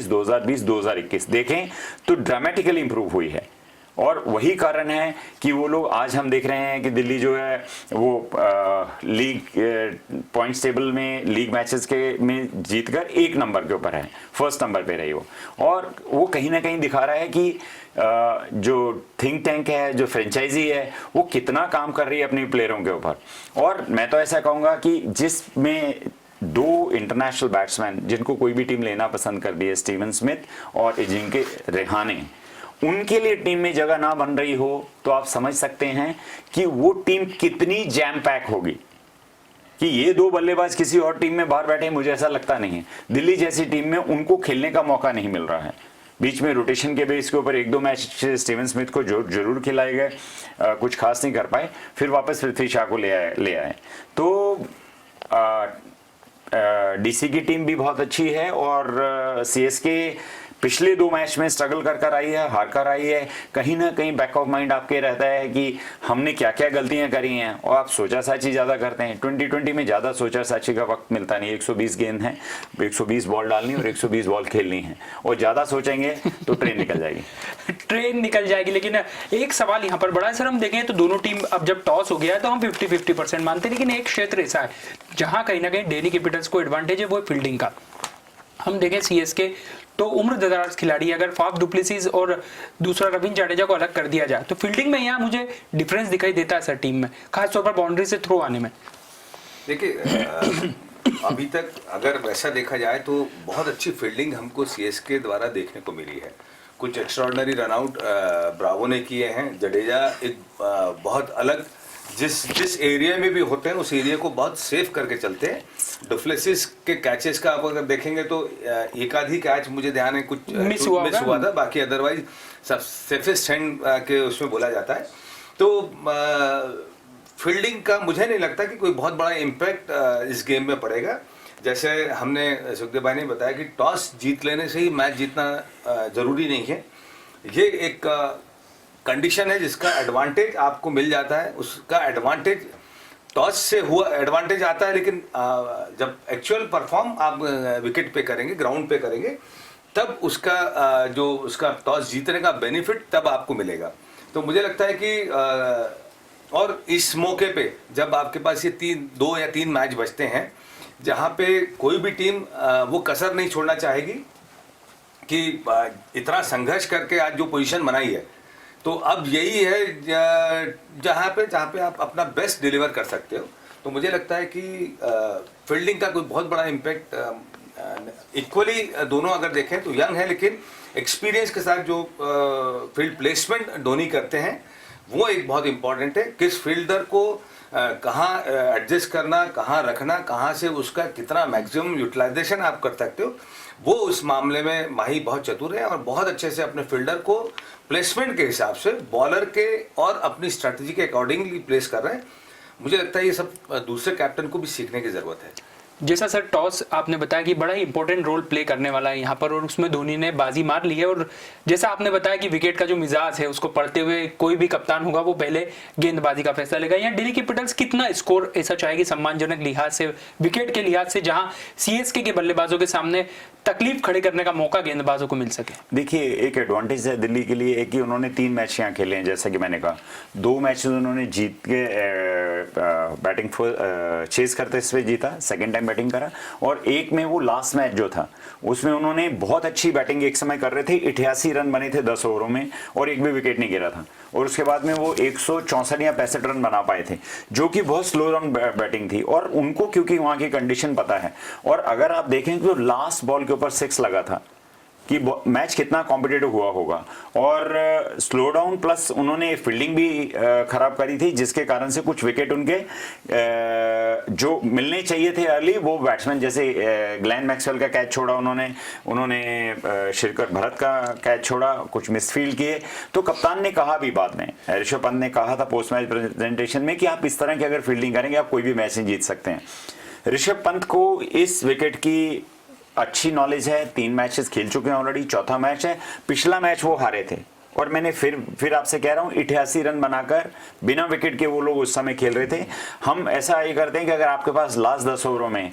2020, 2021 देखें तो ड्रामेटिकली इंप्रूव हुई है। और वही कारण है कि वो लोग आज हम देख रहे हैं कि दिल्ली जो है वो लीग पॉइंट्स टेबल में लीग मैचेस के में जीतकर 1 नंबर के ऊपर है, फर्स्ट नंबर पे रही वो। और वो कहीं ना कहीं दिखा रहा है कि जो थिंक टैंक है, जो फ्रेंचाइजी है, वो कितना काम कर रही है अपने प्लेयरों के ऊपर। और मैं तो ऐसा कहूँगा कि जिसमें 2 इंटरनेशनल बैट्समैन जिनको कोई भी टीम लेना पसंद कर दी है, स्टीवन स्मिथ और अजिंक्य रहाणे, उनके लिए टीम में जगह ना बन रही हो तो आप समझ सकते हैं कि वो टीम कितनी जैम पैक होगी। कि ये 2 बल्लेबाज किसी और टीम में बाहर बैठे, मुझे ऐसा लगता नहीं है। दिल्ली जैसी टीम में उनको खेलने का मौका नहीं मिल रहा है। बीच में रोटेशन के बेस के ऊपर 1-2 मैच स्टीवन स्मिथ को जरूर खिलाए गए, कुछ खास नहीं कर पाए, फिर वापस पृथ्वी शॉ को ले आए। तो डीसी की टीम भी बहुत अच्छी है, और सीएसके पिछले 2 मैच में स्ट्रगल कर आई है, हार कर आई है। कहीं ना कहीं बैक ऑफ माइंड आपके रहता है कि हमने क्या क्या गलतियां करी हैं, और आप सोचा साची ज़्यादा करते हैं। 2020 में ज़्यादा सोचा साची का वक्त मिलता नहीं। 120 गेंद है, 120 बॉल डालनी और 120 बॉल खेलनी है, और ज़्यादा सोचेंगे तो ट्रेन निकल जाएगी। ट्रेन निकल जाएगी। लेकिन एक सवाल यहाँ पर बड़ा है सर, हम देखें तो दोनों टीम अब जब टॉस हो गया है तो हम 50-50% मानते हैं, लेकिन एक क्षेत्र ऐसा है जहाँ कहीं ना कहीं दिल्ली कैपिटल्स को एडवांटेज है, वो है फील्डिंग का। हम देखें सीएसके तो उम्र दराज खिलाड़ी, अगर फाफ डु प्लेसिस और दूसरा रविंद्र जडेजा को अलग कर दिया जाए तो फील्डिंग में यहाँ मुझे डिफरेंस दिखाई देता है सर टीम में, खासतौर पर बाउंड्री से थ्रो आने में। देखिए अभी तक अगर वैसा देखा जाए तो बहुत अच्छी फील्डिंग हमको सीएसके द्वारा देखने को मिली है। कुछ एक्स्ट्राऑर्डिनरी रन आउट ब्रावो ने किए हैं। जडेजा एक बहुत अलग जिस एरिया में भी होते हैं उस एरिया को बहुत सेफ करके चलते हैं। डुप्लेसिस के कैचेस का आप अगर देखेंगे तो एक आध ही कैच मुझे ध्यान है कुछ मिस हुआ था, बाकी अदरवाइज सब सेफेस्ट हैंड के उसमें बोला जाता है। तो फील्डिंग का मुझे नहीं लगता कि कोई बहुत बड़ा इम्पैक्ट इस गेम में पड़ेगा। जैसे हमने सुखदेव भाई ने बताया कि टॉस जीत लेने से ही मैच जीतना जरूरी नहीं है। ये एक कंडीशन है जिसका एडवांटेज आपको मिल जाता है। उसका एडवांटेज टॉस से हुआ एडवांटेज आता है, लेकिन जब एक्चुअल परफॉर्म आप विकेट पे करेंगे, ग्राउंड पे करेंगे, तब उसका जो उसका टॉस जीतने का बेनिफिट तब आपको मिलेगा। तो मुझे लगता है कि और इस मौके पे जब आपके पास ये 2 या 3 मैच बचते हैं जहाँ पे कोई भी टीम वो कसर नहीं छोड़ना चाहेगी कि इतना संघर्ष करके आज जो पोजीशन बनाई है, तो अब यही है जहाँ पे आप अपना बेस्ट डिलीवर कर सकते हो। तो मुझे लगता है कि फील्डिंग का कोई बहुत बड़ा इम्पैक्ट इक्वली दोनों अगर देखें तो यंग है, लेकिन एक्सपीरियंस के साथ जो फील्ड प्लेसमेंट धोनी करते हैं वो एक बहुत इंपॉर्टेंट है। किस फील्डर को कहाँ एडजस्ट करना, कहाँ रखना, कहाँ से उसका कितना मैक्सिमम यूटिलाइजेशन आप कर सकते हो, वो उस मामले में माही बहुत चतुर है और बहुत अच्छे से अपने फील्डर को प्लेसमेंट के हिसाब से बॉलर के और अपनी स्ट्रैटेजी के अकॉर्डिंगली प्लेस कर रहे हैं। मुझे लगता है ये सब दूसरे कैप्टन को भी सीखने की ज़रूरत है। जैसा सर टॉस आपने बताया कि बड़ा ही इंपॉर्टेंट रोल प्ले करने वाला है यहाँ पर, और उसमें धोनी ने बाजी मार ली है। और जैसा आपने बताया कि विकेट का जो मिजाज है उसको पढ़ते हुए कोई भी कप्तान होगा वो पहले गेंदबाजी का फैसला लेगा। यहाँ दिल्ली कैपिटल्स कितना स्कोर ऐसा चाहेगी सम्मानजनक लिहाज से, विकेट के लिहाज से, जहां सीएसके के बल्लेबाजों के सामने तकलीफ खड़े करने का मौका गेंदबाजों को मिल सके? देखिए, एक एडवांटेज है दिल्ली के लिए एक कि उन्होंने 3 मैच यहाँ खेले हैं। जैसा कि मैंने कहा 2 मैच उन्होंने जीत के बैटिंग चेस करते हुए जीता, सेकेंड टाइम बैटिंग करा, और एक में वो लास्ट मैच जो था उसमें उन्होंने बहुत अच्छी बैटिंग एक समय कर रहे थे। 88 रन बने थे 10 ओवरों में और एक भी विकेट नहीं गिरा था, और उसके बाद में वो 164 या 65 रन बना पाए थे, जो कि बहुत स्लो रन बैटिंग थी। और उनको क्योंकि वहां की कंडीशन पता है, और अगर आप देखें तो लास्ट बॉल के ऊपर 6 लगा था कि मैच कितना कॉम्पिटिटिव हुआ होगा। और स्लो डाउन प्लस उन्होंने फील्डिंग भी खराब करी थी, जिसके कारण से कुछ विकेट उनके जो मिलने चाहिए थे अर्ली, वो बैट्समैन जैसे ग्लेन मैक्सवेल का कैच छोड़ा उन्होंने शिखर भरत का कैच छोड़ा, कुछ मिसफील्ड किए। तो कप्तान ने कहा भी बाद में, ऋषभ पंत ने कहा था पोस्ट मैच प्रेजेंटेशन में कि आप इस तरह की अगर फील्डिंग करेंगे आप कोई भी मैच नहीं जीत सकते हैं। ऋषभ पंत को इस विकेट की अच्छी नॉलेज है, 3 मैचेस खेल चुके हैं ऑलरेडी, 4था मैच है। पिछला मैच वो हारे थे, और मैंने फिर आपसे कह रहा हूँ 88 रन बनाकर बिना विकेट के वो लोग उस समय खेल रहे थे। हम ऐसा ये करते हैं कि अगर आपके पास लास्ट 10 ओवरों में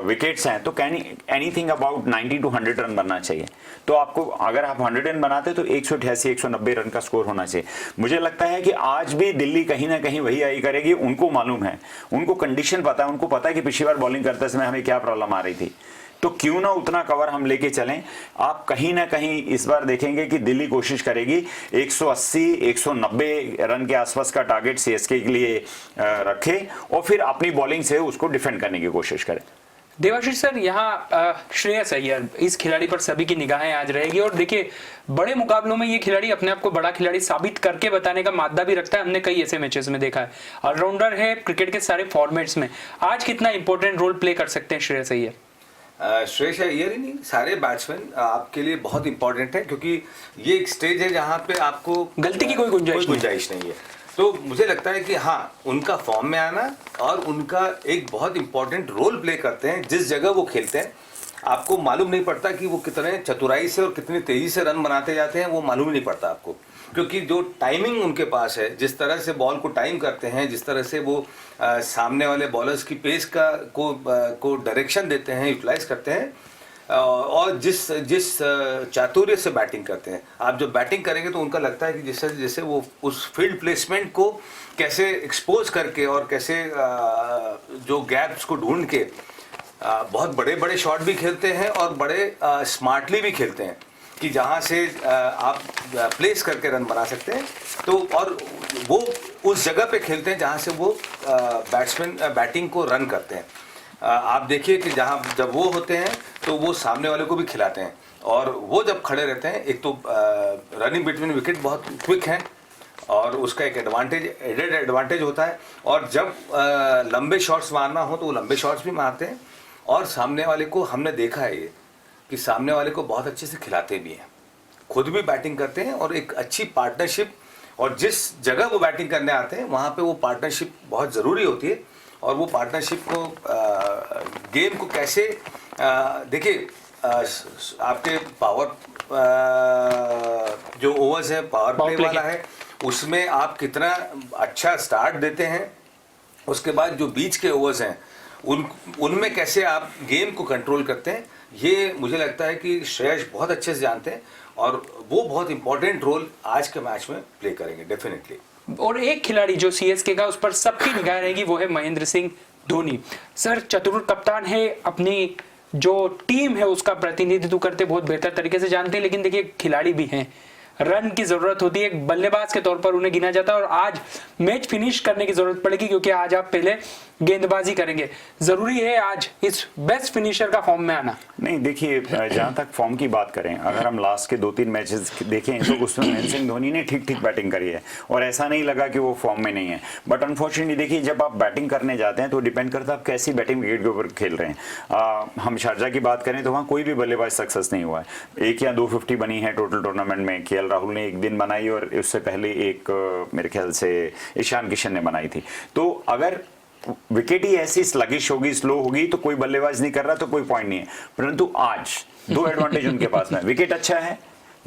विकेट्स हैं तो एनीथिंग अबाउट 90 to 100 रन बनना चाहिए। तो आपको अगर आप 100 रन बनाते तो 188-190 रन का स्कोर होना चाहिए। मुझे लगता है कि आज भी दिल्ली कहीं ना कहीं वही आई करेगी। उनको मालूम है, उनको कंडीशन पता है, उनको पता है कि पिछली बार बॉलिंग करते समय हमें क्या प्रॉब्लम आ रही थी, तो क्यों ना उतना कवर हम लेके चलें। आप कहीं ना कहीं इस बार देखेंगे कि दिल्ली कोशिश करेगी 180-190 रन के आसपास का टारगेट सीएसके के लिए रखे, और फिर अपनी बॉलिंग से उसको डिफेंड करने की कोशिश करें। देवाशीष सर, यहाँ श्रेयस अय्यर, इस खिलाड़ी पर सभी की निगाहें आज रहेगी। और देखिए, बड़े मुकाबलों में ये खिलाड़ी अपने आप को बड़ा खिलाड़ी साबित करके बताने का मादा भी रखता है। हमने कई ऐसे मैचेस में देखा है, ऑलराउंडर है क्रिकेट के सारे फॉर्मेट्स में। आज कितना इंपॉर्टेंट रोल प्ले कर सकते हैं श्रेयस अय्यर? श्रेयस अय्यर ही नहीं, सारे बैट्समैन आपके लिए बहुत इंपॉर्टेंट है, क्योंकि ये एक स्टेज है जहाँ पे आपको गलती की कोई गुंजाइश नहीं है। तो मुझे लगता है कि हाँ, उनका फॉर्म में आना और उनका एक बहुत इंपॉर्टेंट रोल प्ले करते हैं। जिस जगह वो खेलते हैं आपको मालूम नहीं पड़ता कि वो कितने चतुराई से और कितनी तेजी से रन बनाते जाते हैं, वो मालूम नहीं पड़ता आपको, क्योंकि जो टाइमिंग उनके पास है, जिस तरह से बॉल को टाइम करते हैं, जिस तरह से वो सामने वाले बॉलर्स की पेस को डायरेक्शन देते हैं, यूटिलाइज करते हैं, और जिस चातुर्य से बैटिंग करते हैं। आप जब बैटिंग करेंगे तो उनका लगता है कि जैसे वो उस फील्ड प्लेसमेंट को कैसे एक्सपोज करके और कैसे जो गैप्स को ढूंढ के बहुत बड़े बड़े शॉट भी खेलते हैं और बड़े स्मार्टली भी खेलते हैं कि जहाँ से आप प्लेस करके रन बना सकते हैं। तो और वो उस जगह पे खेलते हैं जहाँ से वो बैट्समैन बैटिंग को रन करते हैं। आप देखिए कि जब वो होते हैं तो वो सामने वाले को भी खिलाते हैं। और वो जब खड़े रहते हैं, एक तो रनिंग बिटवीन विकेट बहुत क्विक है और उसका एक एडेड एडवांटेज होता है, और जब लंबे शॉट्स मारना हो तो वो लंबे शॉट्स भी मारते हैं, और सामने वाले को हमने देखा है ये कि सामने वाले को बहुत अच्छे से खिलाते भी हैं, खुद भी बैटिंग करते हैं, और एक अच्छी पार्टनरशिप, और जिस जगह वो बैटिंग करने आते हैं वहाँ पे वो पार्टनरशिप बहुत ज़रूरी होती है। और वो पार्टनरशिप को गेम को कैसे देखिए, आपके पावर जो ओवर्स है, पावर प्ले वाला है, उसमें आप कितना अच्छा स्टार्ट देते हैं, उसके बाद जो बीच के ओवर्स हैं उनमें कैसे आप गेम को कंट्रोल करते हैं, ये मुझे लगता है कि श्रेयस बहुत अच्छे से जानते हैं, और वो बहुत इंपॉर्टेंट रोल आज के मैच में प्ले करेंगे डेफिनेटली। और एक खिलाड़ी जो सीएसके का, उस पर सबकी निगाह रहेगी, वो है महेंद्र सिंह धोनी। सर, चतुर कप्तान है, अपनी जो टीम है उसका प्रतिनिधित्व करते बहुत बेहतर तरीके से जानते हैं, लेकिन देखिए खिलाड़ी भी हैं, रन की जरूरत होती है, एक बल्लेबाज के तौर पर उन्हें गिना जाता है, और आज मैच फिनिश करने की जरूरत पड़ेगी क्योंकि आज आप पहले गेंदबाजी करेंगे। जरूरी है आज इस बेस्ट फिनिशर का फॉर्म में आना। नहीं, देखिए जहां तक फॉर्म की बात करें, अगर हम लास्ट के 2-3 मैचेस देखें तो उसमें महेंद्र सिंह धोनी ने ठीक ठीक बैटिंग करी है और ऐसा नहीं लगा कि वो फॉर्म में नहीं है। बट अनफॉर्चुनेटली देखिए, जब आप बैटिंग करने जाते हैं तो डिपेंड करता है आप कैसी बैटिंग विकेट के ऊपर खेल रहे हैं। हम शारजा की बात करें तो वहाँ कोई भी बल्लेबाज सक्सेस नहीं हुआ है। 1 या 2 50 बनी है टोटल टूर्नामेंट में। केएल राहुल ने एक दिन बनाई और उससे पहले एक मेरे ख्याल से ईशान किशन ने बनाई थी। तो अगर विकेट ही ऐसी स्लगिश होगी, स्लो होगी, तो कोई बल्लेबाज नहीं कर रहा तो कोई पॉइंट नहीं है। परंतु आज 2 एडवांटेज उनके पास में, विकेट अच्छा है,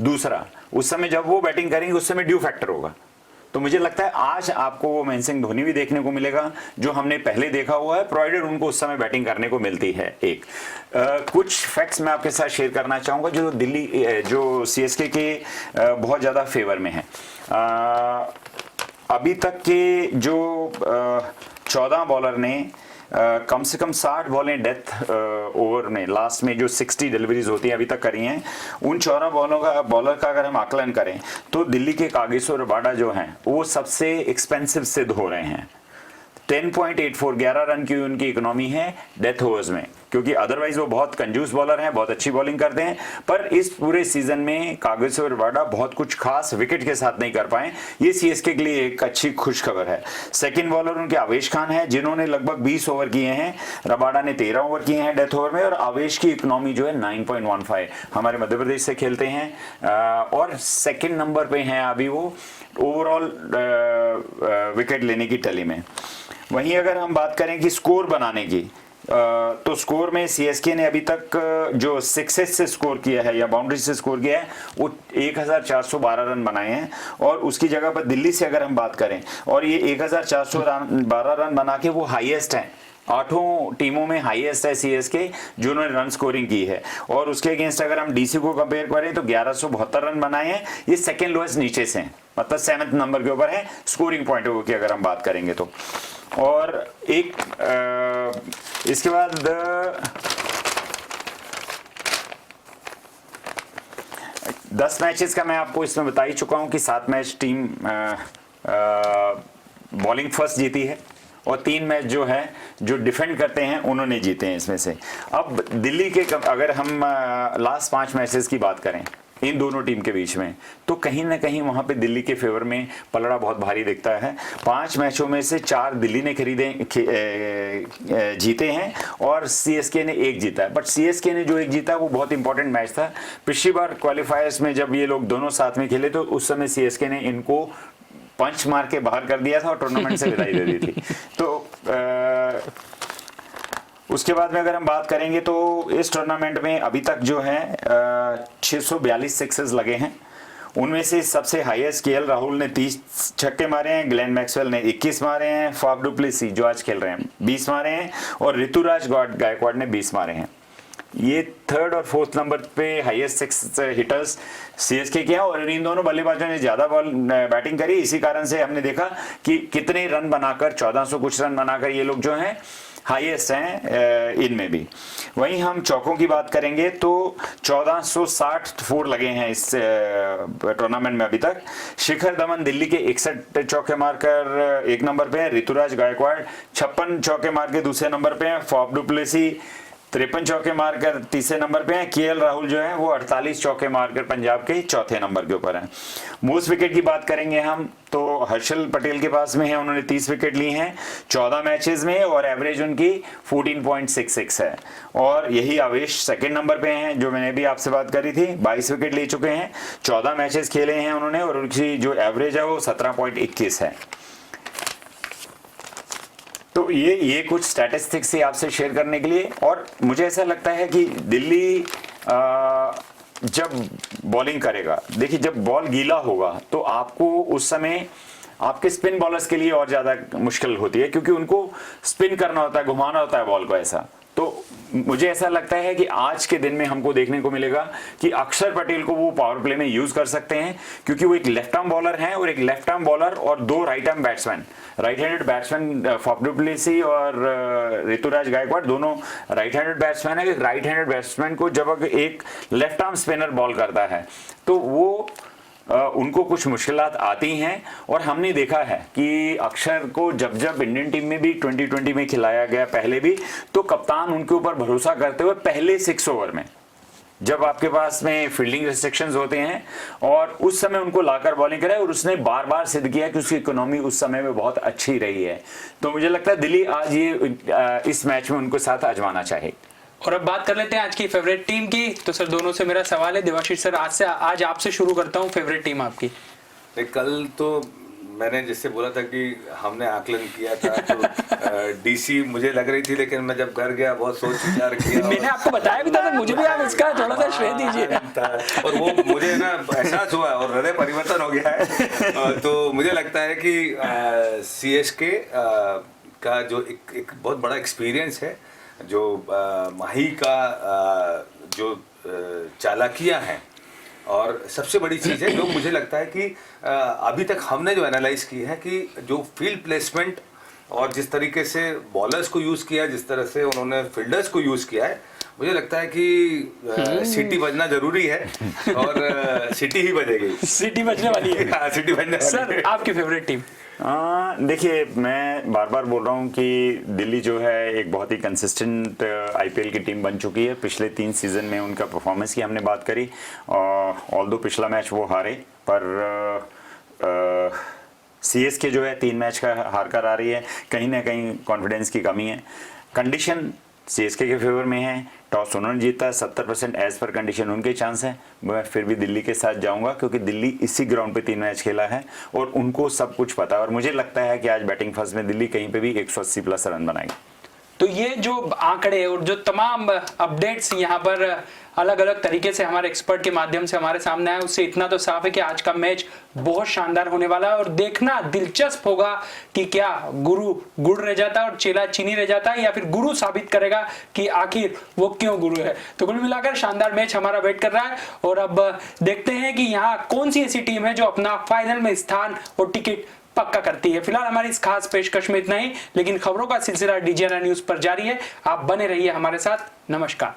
दूसरा उस समय जब वो बैटिंग करेंगे उस समय ड्यू फैक्टर होगा। तो मुझे लगता है आज आपको वो महेंद्र सिंह धोनी भी देखने को मिलेगा जो हमने पहले देखा हुआ है, प्रोवाइडेड उनको उस समय बैटिंग करने को मिलती है। एक कुछ फैक्ट्स मैं आपके साथ शेयर करना चाहूंगा जो दिल्ली जो सीएसके के बहुत ज्यादा फेवर में है। अभी तक के जो 14 बॉलर ने कम से कम 60 बॉलें डेथ ओवर में, लास्ट में जो 60 डिलीवरीज होती हैं अभी तक करी हैं, उन 14 बॉलर का अगर हम आकलन करें तो दिल्ली के कागिसो रबाडा जो हैं वो सबसे एक्सपेंसिव सिद्ध हो रहे हैं। 10.84 11 रन की उनकी इकोनॉमी है डेथ ओवर्स में, क्योंकि अदरवाइज वो बहुत कंजूस बॉलर हैं, बहुत अच्छी बॉलिंग करते हैं। पर इस पूरे सीजन में कागिसो रबाडा बहुत कुछ खास विकेट के साथ नहीं कर पाए। ये सीएसके के लिए एक अच्छी खुशखबर है। सेकंड बॉलर उनके आवेश खान है जिन्होंने लगभग 20 ओवर किए हैं, रबाडा ने 13 ओवर किए हैं डेथ ओवर में, और आवेश की इकोनॉमी जो है 9.15, हमारे मध्य प्रदेश से खेलते हैं और सेकेंड नंबर पे हैं अभी वो ओवरऑल विकेट लेने की टली में। वहीं अगर हम बात करें कि स्कोर बनाने की, तो स्कोर में सीएसके ने अभी तक जो सिक्सेस से स्कोर किया है या बाउंड्री से स्कोर किया है वो 1412 रन बनाए हैं, और उसकी जगह पर दिल्ली से अगर हम बात करें, और ये 1412 रन बना के वो हाईएस्ट है, 8 टीमों में हाईएस्ट है सीएसके जिन्होंने रन स्कोरिंग की है। और उसके अगेंस्ट अगर हम डीसी को कंपेयर करें तो 1172 रन बनाए हैं, ये सेकेंड लोएस्ट नीचे से हैं, मतलब 7th नंबर के ऊपर है स्कोरिंग पॉइंट की अगर हम बात करेंगे तो। और एक इसके बाद 10 मैचेस का मैं आपको इसमें बता ही चुका हूं कि 7 मैच टीम बॉलिंग फर्स्ट जीती है, और 3 मैच जो है जो डिफेंड करते हैं उन्होंने जीते हैं इसमें से। अब दिल्ली के अगर हम लास्ट 5 मैचेस की बात करें इन दोनों टीम के बीच में, तो कहीं ना कहीं वहां पे दिल्ली के फेवर में पलड़ा बहुत भारी दिखता है। 5 मैचों में से 4 दिल्ली ने जीते हैं और सीएसके ने 1 जीता है। बट सीएसके ने जो 1 जीता वो बहुत इंपॉर्टेंट मैच था। पिछली बार क्वालिफायर्स में जब ये लोग दोनों साथ में खेले तो उस समय सीएसके ने इनको पंच मार के बाहर कर दिया था और टूर्नामेंट से विदाई दे दी थी। तो उसके बाद में अगर हम बात करेंगे तो इस टूर्नामेंट में अभी तक जो है 642 सिक्सेस लगे हैं। उनमें से सबसे हाईएस्ट केएल राहुल ने 30 छक्के मारे हैं, ग्लेन मैक्सवेल ने 21 मारे हैं, फाफ डु प्लेसी जो आज खेल रहे हैं 20 मारे हैं, और ऋतुराज गायकवाड़ ने 20 मारे हैं। ये 3rd और 4th नंबर पे हाईएस्ट 6 हिटर्स सीएसके के हैं, और इन दोनों बल्लेबाजों ने ज्यादा बॉल बैटिंग करी। इसी कारण से हमने देखा कि कितने रन बनाकर 1400 कुछ रन बनाकर ये लोग जो हैं हाईएस्ट हैं इनमें भी। वहीं हम चौकों की बात करेंगे तो 1464 लगे हैं इस टूर्नामेंट में अभी तक। शिखर धवन दिल्ली के 61 चौके मारकर 1 नंबर पे है, ऋतुराज गायकवाड़ 56 चौके मार के दूसरे नंबर पे है, फाफ डु प्लेसी 53 चौके मारकर तीसरे नंबर पे हैं। केएल राहुल जो है वो 48 चौके मारकर पंजाब के चौथे नंबर के ऊपर हैं। मोस्ट विकेट की बात करेंगे हम तो हर्षल पटेल के पास में है, उन्होंने 30 विकेट ली हैं 14 मैचेस में और एवरेज उनकी 14.66 है। और यही आवेश सेकंड नंबर पे हैं, जो मैंने भी आपसे बात करी थी, 22 विकेट ले चुके हैं, 14 मैचेस खेले हैं उन्होंने और उनकी जो एवरेज है वो 17.21 है। तो ये कुछ स्टैटिस्टिक्स ही आपसे शेयर करने के लिए। और मुझे ऐसा लगता है कि दिल्ली जब बॉलिंग करेगा, देखिए जब बॉल गीला होगा तो आपको उस समय आपके स्पिन बॉलर्स के लिए और ज्यादा मुश्किल होती है, क्योंकि उनको स्पिन करना होता है, घुमाना होता है बॉल को ऐसा। तो मुझे ऐसा लगता है कि आज के दिन में हमको देखने को मिलेगा कि अक्षर पटेल को वो पावर प्ले में यूज कर सकते हैं, क्योंकि वो एक लेफ्ट आर्म बॉलर हैं और एक लेफ्ट आर्म बॉलर और 2 right arm batsman, right handed batsman Faf du Plessis और ऋतुराज गायकवाड़ दोनों राइट हैंडेड बैट्समैन है। राइट हैंडेड बैट्समैन को जब एक लेफ्ट आर्म स्पिनर बॉल करता है तो वो उनको कुछ मुश्किलात आती हैं। और हमने देखा है कि अक्षर को जब जब इंडियन टीम में भी 2020 में खिलाया गया पहले भी, तो कप्तान उनके ऊपर भरोसा करते हुए पहले 6 ओवर में जब आपके पास में फील्डिंग रिस्ट्रिक्शंस होते हैं और उस समय उनको लाकर बॉलिंग कराई और उसने बार बार सिद्ध किया कि उसकी इकोनॉमी उस समय में बहुत अच्छी रही है। तो मुझे लगता है दिल्ली आज ये इस मैच में उनको साथ आजमाना चाहिए। और अब बात कर लेते हैं आज की फेवरेट टीम की। तो सर दोनों से मेरा सवाल है, देवाशीष सर आज आपसे शुरू करता हूं, फेवरेट टीम आपकी। कल तो मैंने जिससे बोला था कि हमने आकलन किया था तो डीसी मुझे लग रही थी, लेकिन मैं जब घर गया बहुत सोच विचार किया। मैंने आपको बताया भी था, तो मुझे भी आप इसका थोड़ा सा श्रेय दीजिए। और वो मुझे ना एहसास हुआ और हृदय परिवर्तन हो गया है। तो मुझे लगता है कि सीएसके का जो एक बहुत बड़ा एक्सपीरियंस है, जो माही का जो चालाकियां हैं, और सबसे बड़ी चीज़ है जो मुझे लगता है कि अभी तक हमने जो एनालाइज की है कि जो फील्ड प्लेसमेंट और जिस तरीके से बॉलर्स को यूज़ किया, जिस तरह से उन्होंने फील्डर्स को यूज़ किया है, मुझे लगता है कि सिटी बजना जरूरी है और सिटी ही बजेगी। सिटी बजने वाली है। हाँ, सिटी बजने वाली है। सर आपकी फेवरेट टीम? देखिए मैं बार बार बोल रहा हूँ कि दिल्ली जो है एक बहुत ही कंसिस्टेंट आईपीएल की टीम बन चुकी है। पिछले 3 सीजन में उनका परफॉर्मेंस की हमने बात करी, ऑल्दो पिछला मैच वो हारे, पर सीएसके जो है 3 मैच का हार कर आ रही है। कहीं ना कहीं कॉन्फिडेंस की कमी है। कंडीशन सीएसके के फेवर में है, टॉस उन्होंने जीता, 70% एज पर कंडीशन उनके चांस है। मैं फिर भी दिल्ली के साथ जाऊंगा, क्योंकि दिल्ली इसी ग्राउंड पे 3 मैच खेला है और उनको सब कुछ पता है। और मुझे लगता है कि आज बैटिंग फर्स्ट में दिल्ली कहीं पे भी 180 प्लस रन बनाएगी। तो ये जो आंकड़े और जो तमाम अपडेट्स यहाँ पर अलग अलग तरीके से हमारे एक्सपर्ट के माध्यम से हमारे सामने आए, उससे इतना तो साफ है कि आज का मैच बहुत शानदार होने वाला है। और देखना दिलचस्प होगा कि क्या गुरु गुड़ रह जाता है और चेला चीनी रह जाता है, या फिर गुरु साबित करेगा कि आखिर वो क्यों गुरु है। तो कुल मिलाकर शानदार मैच हमारा वेट कर रहा है। और अब देखते हैं कि यहाँ कौन सी ऐसी टीम है जो अपना फाइनल में स्थान और टिकट पक्का करती है। फिलहाल हमारी इस खास पेशकश में इतना ही, लेकिन खबरों का सिलसिला डीजीएनआई न्यूज पर जारी है। आप बने रहिए हमारे साथ। नमस्कार।